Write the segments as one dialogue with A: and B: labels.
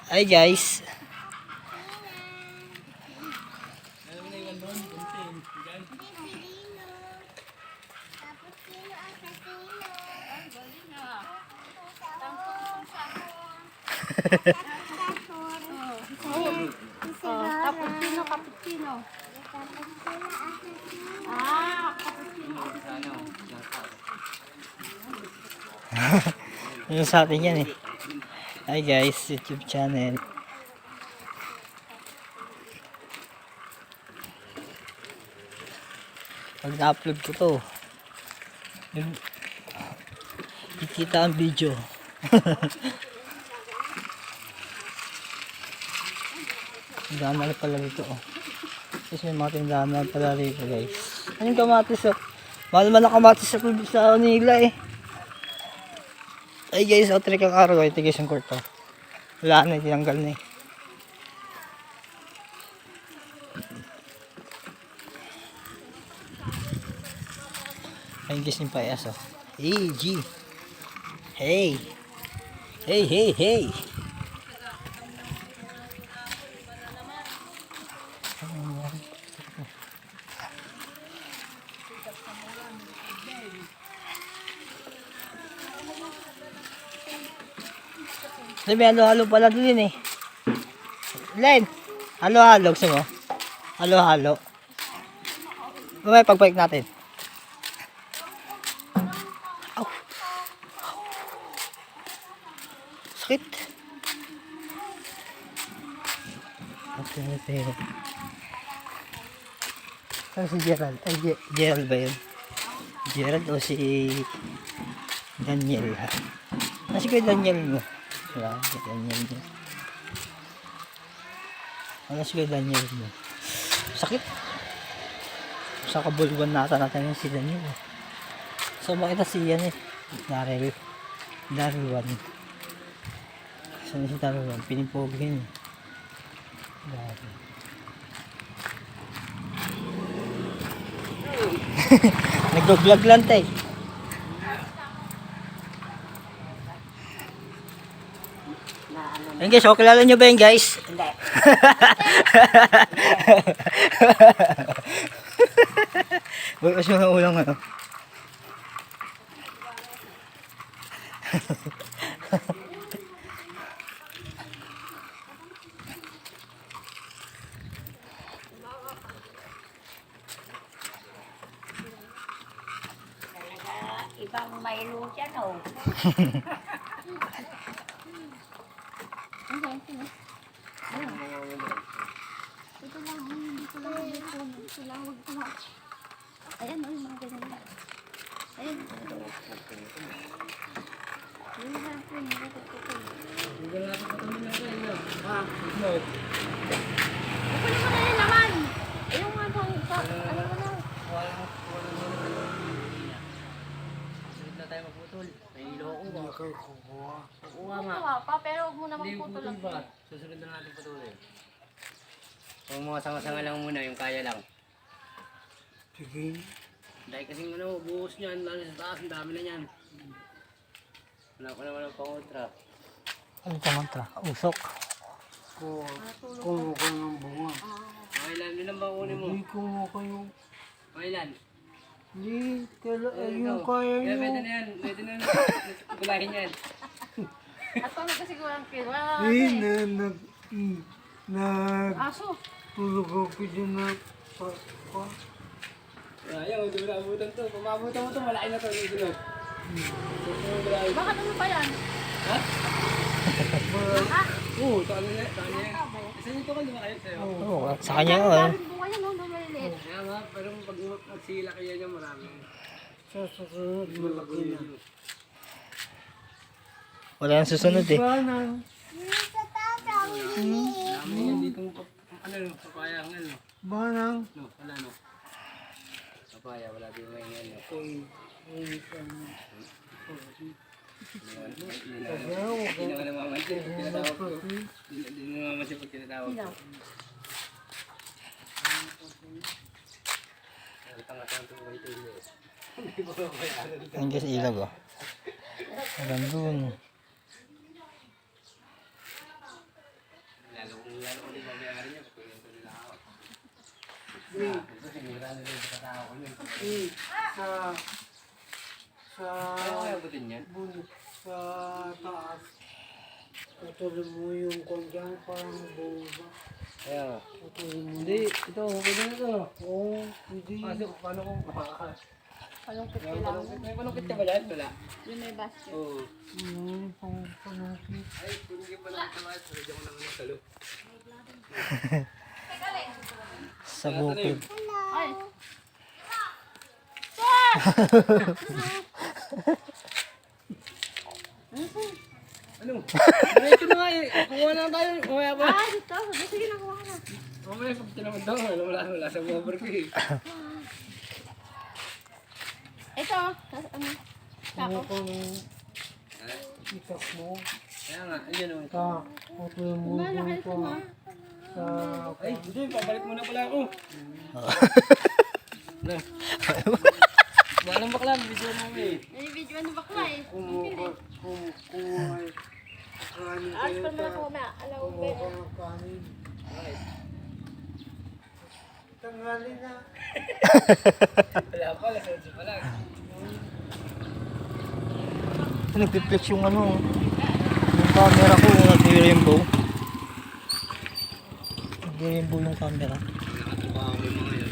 A: Hi guys.
B: Cappuccino, cappuccino. Ah, cappuccino.
A: Yung sa atin yan eh. Hi guys, YouTube channel. Pag na-upload ko to, kikita ang video. Tindahan na pala dito oh. Kasi may mga tindahan na pala rito guys. Anong kamatis oh? Mahal man ang kamatis sa nila eh. Ay guys, o trick ang araw ito guys yung kwarto. Wala na, tinanggal na eh. Ayun guys yung payas oh. Hey G. Hey. Hey hey hey. May halo-halo pala din eh. Len, halo-halo gusto mo? Halo-halo. Mamaya pagbalik natin. Aw. Sakit. Okay. Saan si Gerald? Ay, Gerald ba yun? Gerald o si Daniel? Nasi ko yung Daniel mo. Wala, si Daniel mo. Nasi ko yung Daniel mo. Sakit. Sa kabulwan natin yung si Daniel. So makita si yan eh. Daryl 1. Saan si Daryl 1? Pinipogin. Daryl. Nag-vlog lang tayo. Ayun guys, okay kilala nyo ba yun guys? Hindi. Bukas mo ng ulang ano.
B: Ibang Milo dyan, oh. Ito lang, dito lang, dito lang, huwag ko na. Ayan, oh, yung mga ganyan. Ayan. Yung mga ganyan, kukunin mo na yung laman. Yung mga ano mo na.
C: Na tayo magputol. Nahihilo ko ba? Kukuha nga.
B: Kukuha pa, pero huwag mo na
C: Hindi
B: magputol.
C: putol ba? Susunod na natin putulin. Kung mga sanga-sanga lang muna, yung kaya lang.
A: Sige.
C: Dahil kasing ano, buhos niyan, lalo sa taas, ang dami na niyan. Wala ko naman ang pangontra.
A: Ano ka mantra? Usok.
D: Kumuha ka ng bunga.
C: Kailan? Ilan ba kunin mo?
D: Hindi kumuha ka yung...
C: Kailan?
D: Hindi, yung kaya
C: Kaya
D: nyo.
C: pwede na yan. Pwede na yan. Gulahin yan.
B: At paano kasi ko lang kilo? Aso.
D: Tulog ako dyan na
C: Ayaw, hindi mo naabutan to. Kung maabutan mo to, malaki na to. Sunod.
B: Baka ano pa yan?
C: Ha?
B: Ha?
C: Oo, ito ano yan. Isa nyo to ka lumaki sa'yo.
A: Oo, sa kanya oh.
B: Daming bunga yan, no? Maliliit.
C: Kaya nga, pero pag magsila kaya niya marami.
D: sa susunod malaki na.
A: Wala nang susunod eh.
D: Banang,
C: Dami yan dito ano, papaya ang ano.
D: banang.
C: No, wala no. Papaya, wala din may ano. Hindi naman namamansin pag tinatawag ko. Hindi namamansin pag tinatawag ko. Tanga-tanga ito ba ito yun? Hindi mo mabayaran.
A: Ang guys ilag oh. Hanggang dun.
C: Lalo ko din babayari niya, pagkulihan ko nila ako. Ito, sinira nila yung katao ko niya. Kaya kaya butin yan?
D: Sa taas. Patuloy mo yung kondyan parang bomba.
C: Kaya,
D: Patuloy mo.
C: hindi, ito, pwede na ito.
D: Oo, hindi.
C: Kasi, paano kung makakakas?
B: Palungkit ko
C: May
B: lang.
C: panukit ka ba dyan? Wala.
B: Yun may basket.
C: Oo.
D: Ano pang panukit?
C: Ay, kung hindi pa lang ito mga, sarili ko lang ng salo.
A: Sa bukid.
B: Ay!
C: Ano? Diretso na nga eh. Kuha na tayo. Mamaya pa.
B: Ah, dito. Sige na, kuha ka na.
C: Mamaya pag tinamad daw. Wala sa bumper ko eh.
B: Ito, ano?
D: Ano ka nung itak mo?
C: Kaya nga, ayun o.
D: Patuloy mo
B: Malaki
D: dun
B: ito,
D: pa.
B: ha?
D: Sa
C: Ay, hindi. Papalit muna pala ako. Na. Walang bakla. Video mo eh.
B: May video ano bakla eh.
D: kumuha ay kanin
B: Alas
D: kayo
B: pa naman ako
D: sa
B: na. Alam ko
D: kumuha
B: ba?
D: ka ng kanin. Tanghali na.
C: Wala pa. Lasonsi pa lang.
A: Nagpiplex yung ano, yung camera ko, nag-rainbow. Nag-rainbow yung camera.
C: Nakatuba ako yung mga yun.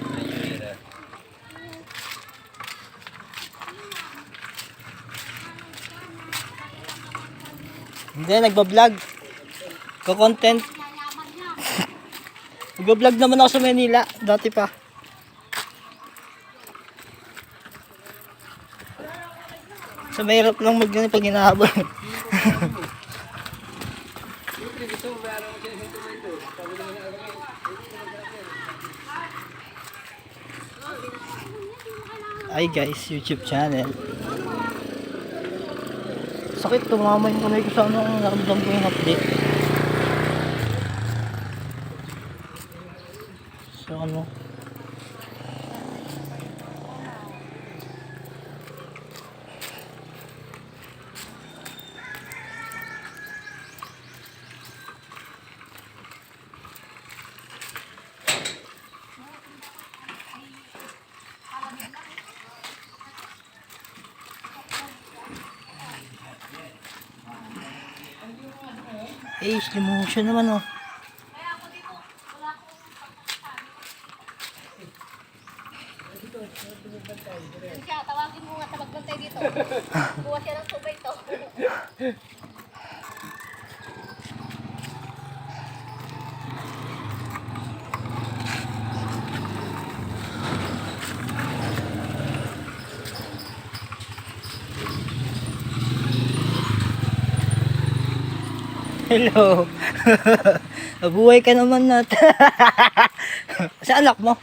C: Ayun.
A: Hindi, nagbablog. Ko-content. Nagbablog naman ako sa Manila, dati pa. Sa mahirap lang mag-ganyan pag hinahabol.
C: Siyempre, gusto mo bayaran ko siya ng sentimento. Sabi naman niya,
A: Ay guys, YouTube channel. Sakit, tumama yung kamay ko sa ano, naramdam ko yung update. So ano, slow motion naman oh.
B: Siya, tawagin mo nga sa magbantay dito. Buwa siya ng subay to.
A: Hello. Nabuhay ka naman natin. Sa anak mo?